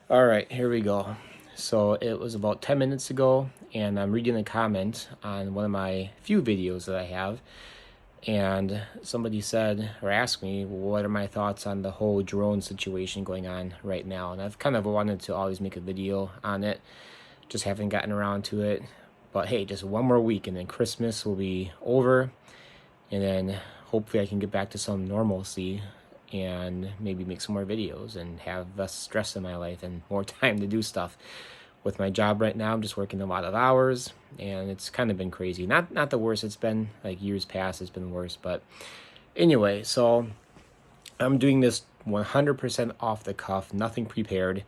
All right, here we go. So it was about 10 minutes ago, and I'm reading a comment on one of my few videos that I have. And somebody said or asked me, what are my thoughts on the whole drone situation going on right now? And I've kind of wanted to always make a video on it, just haven't gotten around to it. But hey, just one more week, and then Christmas will be over, and then hopefully I can get back to some normalcy and maybe make some more videos and have less stress in my life and more time to do stuff. With my job right now, I'm just working a lot of hours, and it's kind of been crazy. Not the worst it's been, like years past it's been worse, but anyway, so I'm doing this 100% off the cuff, nothing prepared,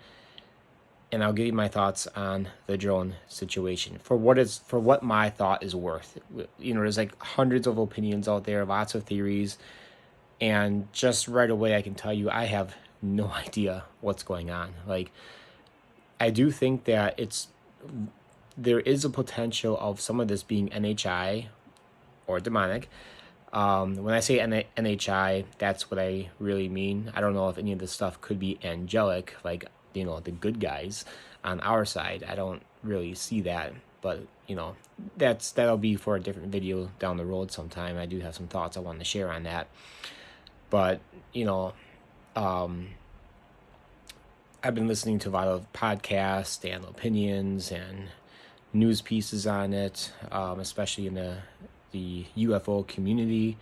and I'll give you my thoughts on the drone situation for what my thought is worth. There's like hundreds of opinions out there, lots of theories, and just right away I can tell you I have no idea what's going on. Like, I do think that there is a potential of some of this being NHI or demonic. When I say NHI, that's what I really mean. I don't know if any of this stuff could be angelic, like, the good guys on our side. I don't really see that, but that'll be for a different video down the road sometime. I do have some thoughts I want to share on that, but um, I've been listening to a lot of podcasts and opinions and news pieces on it, especially in the UFO community.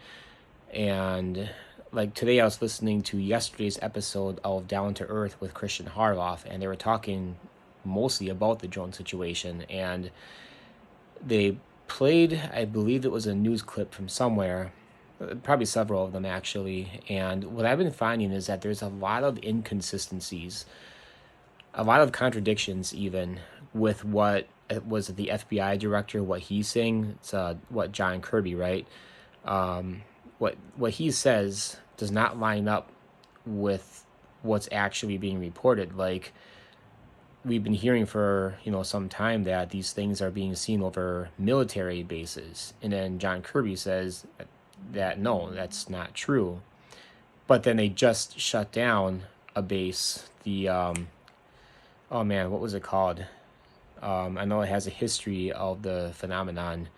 And like today, I was listening to yesterday's episode of Down to Earth with Christian Harloff, and they were talking mostly about the drone situation. And they played, I believe it was a news clip from somewhere, probably several of them actually. And what I've been finding is that there's a lot of inconsistencies, a lot of contradictions, even with what was the FBI director, what he's saying. It's what John Kirby, right? What he says does not line up with what's actually being reported. Like, we've been hearing for some time that these things are being seen over military bases, and then John Kirby says that no, that's not true. But then they just shut down a base. Oh man, what was it called? I know it has a history of the phenomenon.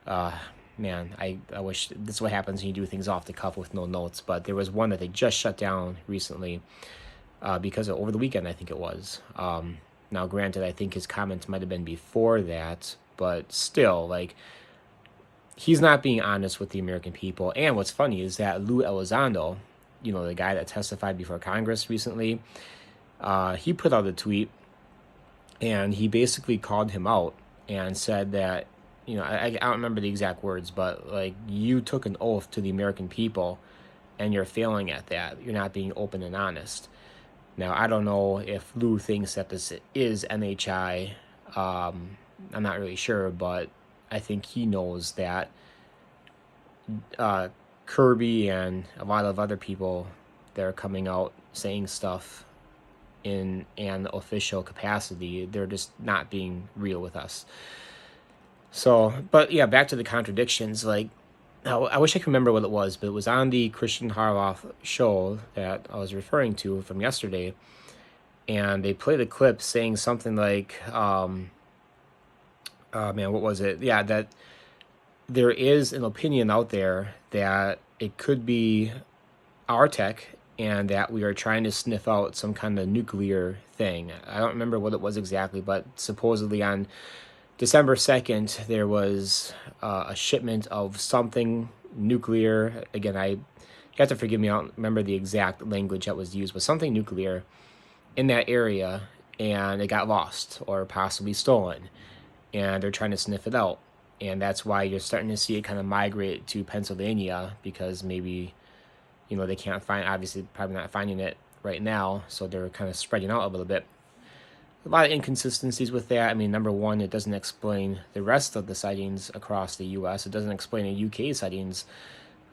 Uh, Man, I wish this is what happens when you do things off the cuff with no notes. But there was one that they just shut down recently because over the weekend, I think it was. Now, granted, I think his comments might have been before that, but still, like, he's not being honest with the American people. And what's funny is that Lou Elizondo, the guy that testified before Congress recently, he put out a tweet, and he basically called him out and said that, I don't remember the exact words, but like, you took an oath to the American people and you're failing at that. You're not being open and honest. Now, I don't know if Lou thinks that this is NHI. I'm not really sure, but I think he knows that Kirby and a lot of other people that are coming out saying stuff in an official capacity, they're just not being real with us. So, but yeah, back to the contradictions. Like, I wish I could remember what it was, but it was on the Christian Harloff show that I was referring to from yesterday, and they played a clip saying something like, man, what was it? Yeah, that there is an opinion out there that it could be our tech and that we are trying to sniff out some kind of nuclear thing. I don't remember what it was exactly, but supposedly on December 2nd, there was a shipment of something nuclear. Again, you have to forgive me, I don't remember the exact language that was used, but something nuclear in that area, and it got lost or possibly stolen, and they're trying to sniff it out. And that's why you're starting to see it kind of migrate to Pennsylvania, because maybe, they can't find, obviously, probably not finding it right now, so they're kind of spreading out a little bit. A lot of inconsistencies with that. I mean, number one, it doesn't explain the rest of the sightings across the U.S. It doesn't explain the UK sightings.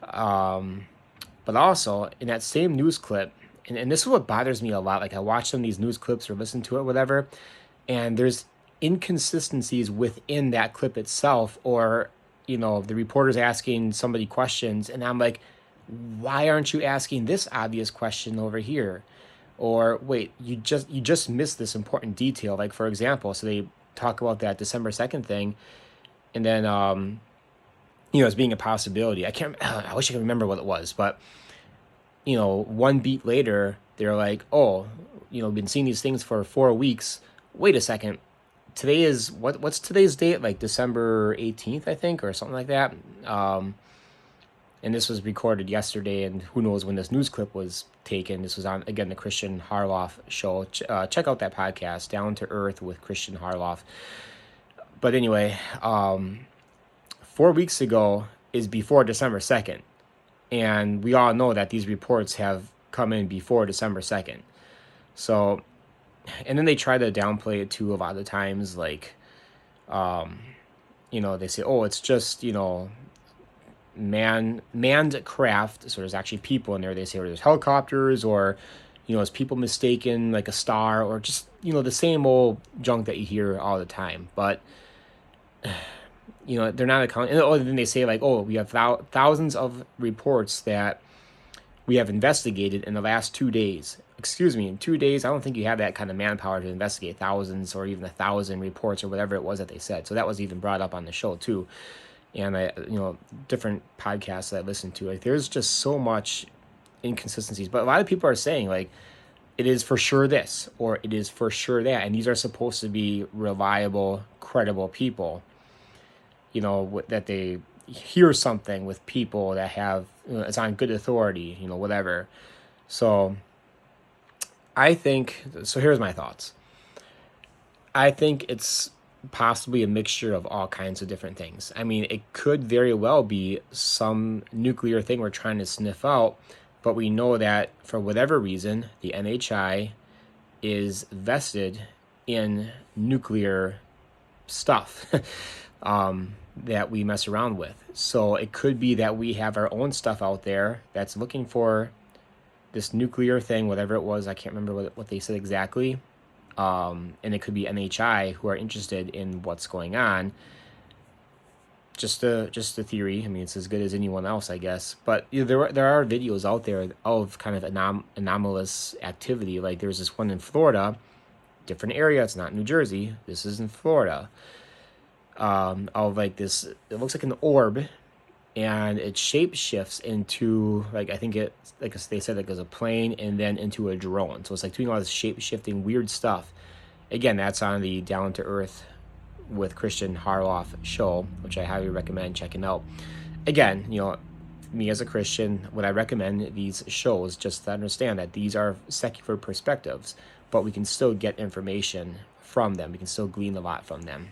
But also, in that same news clip, and this is what bothers me a lot. Like, I watch some of these news clips or listen to it, whatever, and there's inconsistencies within that clip itself, or, the reporter's asking somebody questions, and I'm like, why aren't you asking this obvious question over here? Or wait, you just missed this important detail. Like, for example, so they talk about that December 2nd thing, and then as being a possibility. I can't. I wish I could remember what it was, but one beat later, they're like, oh, been seeing these things for 4 weeks. Wait a second. Today is what's today's date? Like December 18th, I think, or something like that. And this was recorded yesterday, and who knows when this news clip was taken. This was on, again, the Christian Harloff show. Check out that podcast, Down to Earth with Christian Harloff. But anyway, 4 weeks ago is before December 2nd. And we all know that these reports have come in before December 2nd. So, and then they try to downplay it too a lot of times. Like, they say, oh, it's just, manned craft. So there's actually people in there. They say, or there's helicopters, or, is people mistaken like a star, or just, the same old junk that you hear all the time. But, they're not accounting. And then they say like, oh, we have thousands of reports that we have investigated in the last 2 days. Excuse me, in 2 days, I don't think you have that kind of manpower to investigate thousands or even 1,000 reports or whatever it was that they said. So that was even brought up on the show too. And different podcasts that I listened to, like, there's just so much inconsistencies. But a lot of people are saying like, it is for sure this, or it is for sure that. And these are supposed to be reliable, credible people. That they hear something with people that have, it's on good authority, whatever. So here's my thoughts. I think it's possibly a mixture of all kinds of different things. I mean, it could very well be some nuclear thing we're trying to sniff out, but we know that for whatever reason, the NHI is vested in nuclear stuff. That we mess around with. So it could be that we have our own stuff out there that's looking for this nuclear thing, whatever it was. I can't remember what they said exactly. And it could be NHI who are interested in what's going on. Just a theory. I mean, it's as good as anyone else, I guess. But there are videos out there of kind of anomalous activity. Like there's this one in Florida, different area. It's not New Jersey. This is in Florida. Of like this, it looks like an orb, and it shape shifts into, like, I think it's like they said, like, as a plane and then into a drone. So it's like doing all this shape shifting weird stuff. Again, that's on the Down to Earth with Christian Harloff show, which I highly recommend checking out. Again, me as a Christian, would I recommend these shows just to understand that these are secular perspectives, but we can still get information from them. We can still glean a lot from them.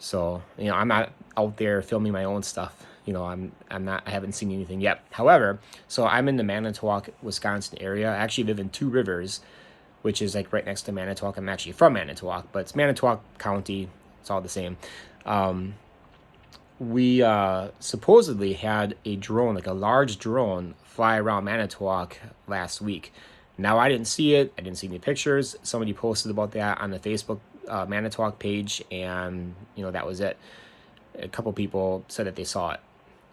So, I'm not out there filming my own stuff. I haven't seen anything yet. However, so I'm in the Manitowoc, Wisconsin area. I actually live in Two Rivers, which is like right next to Manitowoc. I'm actually from Manitowoc, but it's Manitowoc County. It's all the same. We supposedly had a drone, like a large drone, fly around Manitowoc last week. Now, I didn't see it. I didn't see any pictures. Somebody posted about that on the Facebook Manitowoc page, and that was it. A couple people said that they saw it,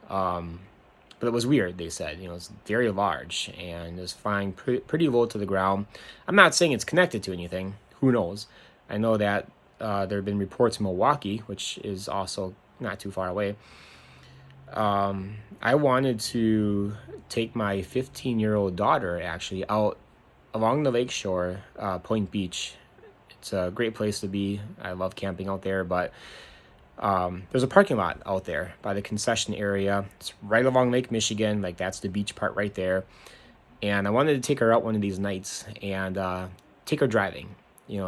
but it was weird. They said it's very large and is flying pretty low to the ground. I'm not saying it's connected to anything. Who knows? I know that there have been reports in Milwaukee, which is also not too far away. I wanted to take my 15-year-old daughter actually out along the lakeshore, Point Beach. It's a great place to be. I love camping out there, but there's a parking lot out there by the concession area. It's right along Lake Michigan. Like, that's the beach part right there. And I wanted to take her out one of these nights and take her driving.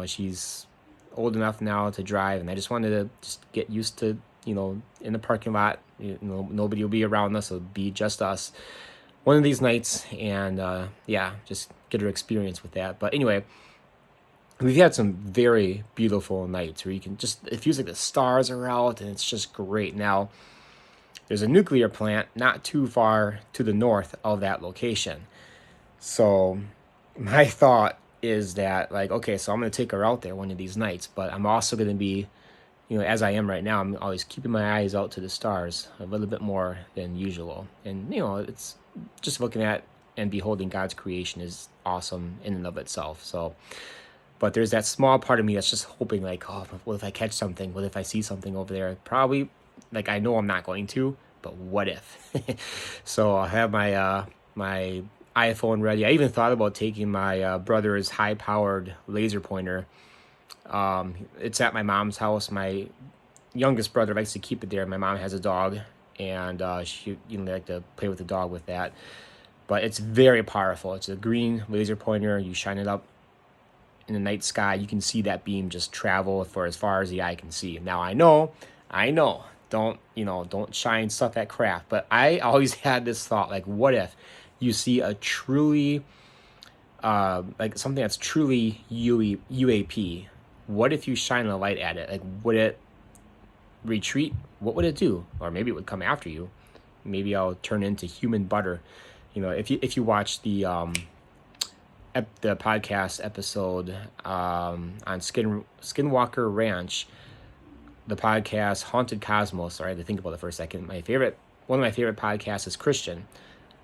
She's old enough now to drive, and I just wanted to just get used to, in the parking lot, nobody will be around us. It'll be just us one of these nights, and just get her experience with that. But anyway, we've had some very beautiful nights where it feels like the stars are out and it's just great. Now, there's a nuclear plant not too far to the north of that location. So my thought is that, like, okay, so I'm going to take her out there one of these nights, but I'm also going to be, as I am right now, I'm always keeping my eyes out to the stars a little bit more than usual. And, it's just looking at and beholding God's creation is awesome in and of itself. So, but there's that small part of me that's just hoping, like, oh, what if I catch something? What if I see something over there? Probably, like, I know I'm not going to, but what if? So I have my iPhone ready. I even thought about taking my brother's high-powered laser pointer. It's at my mom's house. My youngest brother likes to keep it there. My mom has a dog, and she like to play with the dog with that. But it's very powerful. It's a green laser pointer. You shine it up in the night sky, you can see that beam just travel for as far as the eye can see. Now I know, don't shine stuff at craft, but I always had this thought, like, what if you see a truly, like something that's truly UAP? What if you shine a light at it? Like, would it retreat? What would it do? Or maybe it would come after you. Maybe I'll turn into human butter. If you watch the podcast episode on Skinwalker Ranch, the podcast Haunted Cosmos. Sorry, I had to think about it for a second. One of my favorite podcasts is Christian,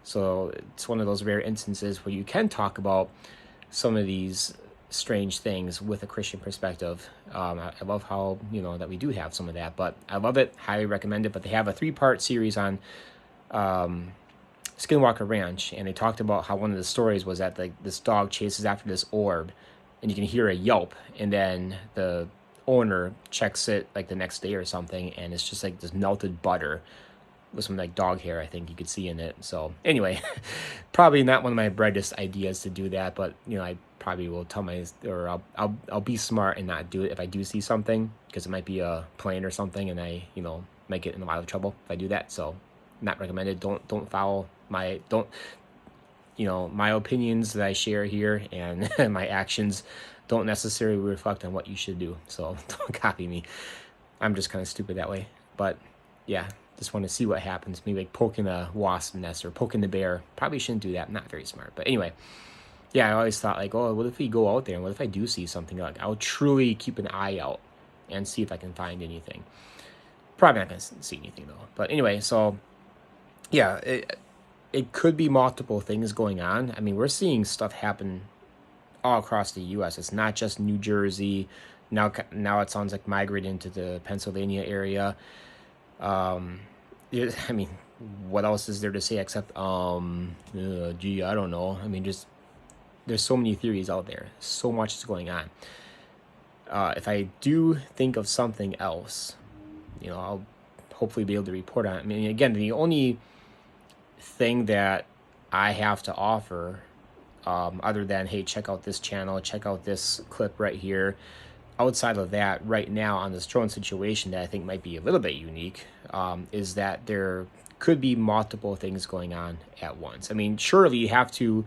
so it's one of those rare instances where you can talk about some of these strange things with a Christian perspective. I love how that we do have some of that, but I love it. Highly recommend it. But they have a 3-part series on Skinwalker Ranch, and they talked about how one of the stories was that this dog chases after this orb, and you can hear a yelp, and then the owner checks it like the next day or something, and it's just like this melted butter with some like dog hair, I think you could see in it. So anyway, probably not one of my brightest ideas to do that, but I probably will I'll be smart and not do it if I do see something, because it might be a plane or something, and I might get in a lot of trouble if I do that. So not recommended. Don't follow my opinions that I share here, and my actions don't necessarily reflect on what you should do. So don't copy me. I'm just kind of stupid that way. But yeah, just want to see what happens. Maybe like poking a wasp nest or poking the bear. Probably shouldn't do that. Not very smart. But anyway, yeah, I always thought like, oh, what if we go out there and what if I do see something? Like, I'll truly keep an eye out and see if I can find anything. Probably not going to see anything though. But anyway, so yeah, it could be multiple things going on. I mean, we're seeing stuff happen all across the U.S. It's not just New Jersey. Now it sounds like migrating into the Pennsylvania area. I mean, what else is there to say except, I don't know. I mean, just there's so many theories out there. So much is going on. If I do think of something else, I'll hopefully be able to report on it. I mean, again, the only thing that I have to offer, other than, hey, check out this channel, check out this clip right here, outside of that, right now on this drone situation that I think might be a little bit unique, is that there could be multiple things going on at once. I mean, surely you have to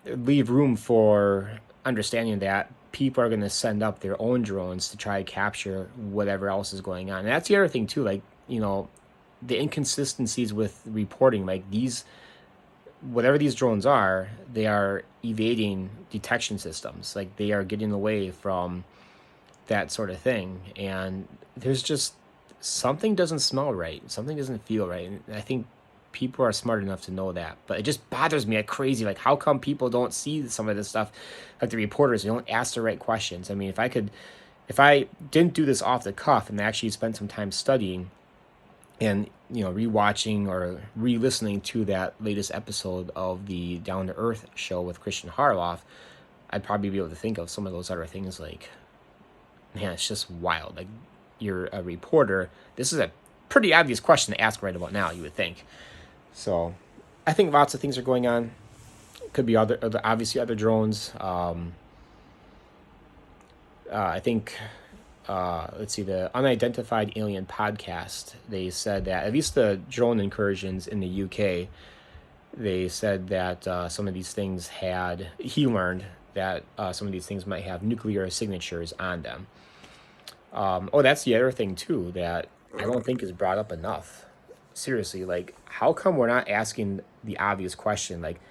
leave room for understanding that people are going to send up their own drones to try to capture whatever else is going on. And that's the other thing too, like, the inconsistencies with reporting, like whatever these drones are, they are evading detection systems. Like, they are getting away from that sort of thing. And there's just something doesn't smell right. Something doesn't feel right. And I think people are smart enough to know that. But it just bothers me like crazy. Like, how come people don't see some of this stuff? Like, the reporters, they don't ask the right questions. I mean, if I didn't do this off the cuff and actually spent some time studying and rewatching or re-listening to that latest episode of the Down to Earth show with Christian Harloff, I'd probably be able to think of some of those other things. Like, man, it's just wild. Like, you're a reporter. This is a pretty obvious question to ask right about now, you would think. So I think lots of things are going on. Could be obviously other drones. I think let's see, the Unidentified Alien podcast, they said that at least the drone incursions in the UK, they said that some of these things he learned that some of these things might have nuclear signatures on them. That's the other thing too that I don't think is brought up enough. Seriously, like, how come we're not asking the obvious question? Like,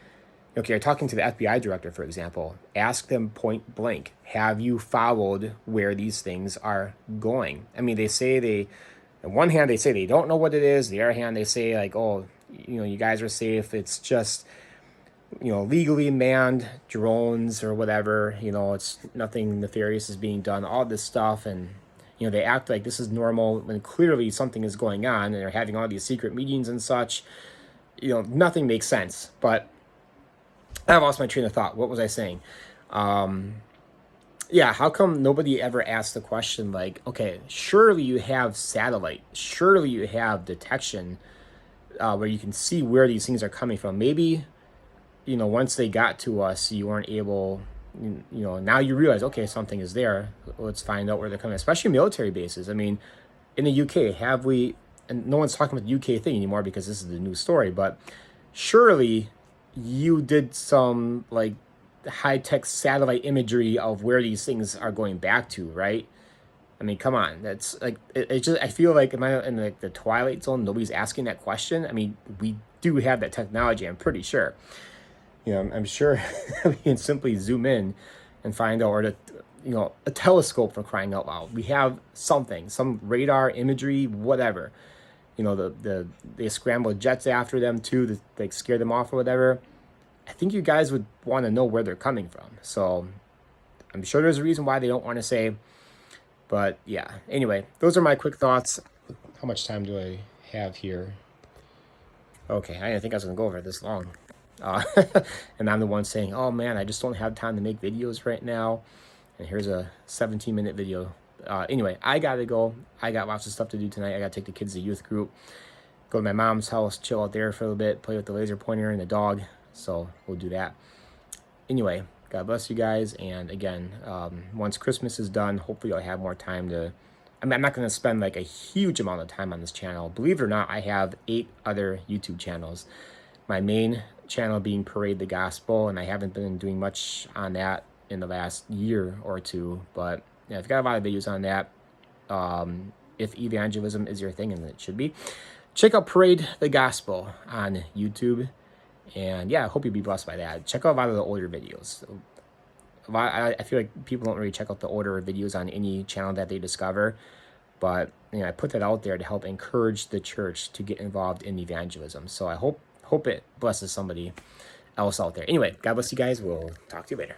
okay, you're talking to the FBI director, for example. Ask them point blank, have you followed where these things are going? I mean, on one hand, they say they don't know what it is. The other hand, they say like, oh, you guys are safe. It's just legally manned drones or whatever. It's nothing nefarious is being done, all this stuff. And, they act like this is normal when clearly something is going on, and they're having all these secret meetings and such. Nothing makes sense. But I lost my train of thought. What was I saying? Yeah, how come nobody ever asked the question like, okay, surely you have satellite, surely you have detection where you can see where these things are coming from. Maybe, once they got to us, you weren't able, now you realize, okay, something is there. Let's find out where they're coming, especially military bases. I mean, in the UK, have we, and no one's talking about the UK thing anymore because this is the news story, but surely you did some like high-tech satellite imagery of where these things are going back to, right? I mean, come on. That's like, it just, I feel like, am I in like the Twilight Zone? Nobody's asking that question. I mean, we do have that technology, I'm pretty sure. I'm sure we can simply zoom in and find out, or a telescope, for crying out loud. We have something, some radar imagery, whatever. They scramble jets after them too to like scare them off or whatever. I think you guys would want to know where they're coming from. So I'm sure there's a reason why they don't want to say. But yeah, anyway, those are my quick thoughts. How much time do I have here? Okay, I didn't think I was going to go over this long. And I'm the one saying, oh man, I just don't have time to make videos right now. And here's a 17-minute video. Anyway, I got to go. I got lots of stuff to do tonight. I got to take the kids to youth group, go to my mom's house, chill out there for a little bit, play with the laser pointer and the dog. So we'll do that. Anyway, God bless you guys. And again, once Christmas is done, hopefully I'll have more time to, I'm not going to spend like a huge amount of time on this channel. Believe it or not, I have 8 other YouTube channels. My main channel being Parade the Gospel, and I haven't been doing much on that in the last year or two. But yeah, I've got a lot of videos on that. If evangelism is your thing, and it should be, check out Parade the Gospel on YouTube. And yeah, I hope you'll be blessed by that. Check out a lot of the older videos. I feel like people don't really check out the older videos on any channel that they discover. But I put that out there to help encourage the church to get involved in evangelism. So I hope it blesses somebody else out there. Anyway, God bless you guys. We'll talk to you later.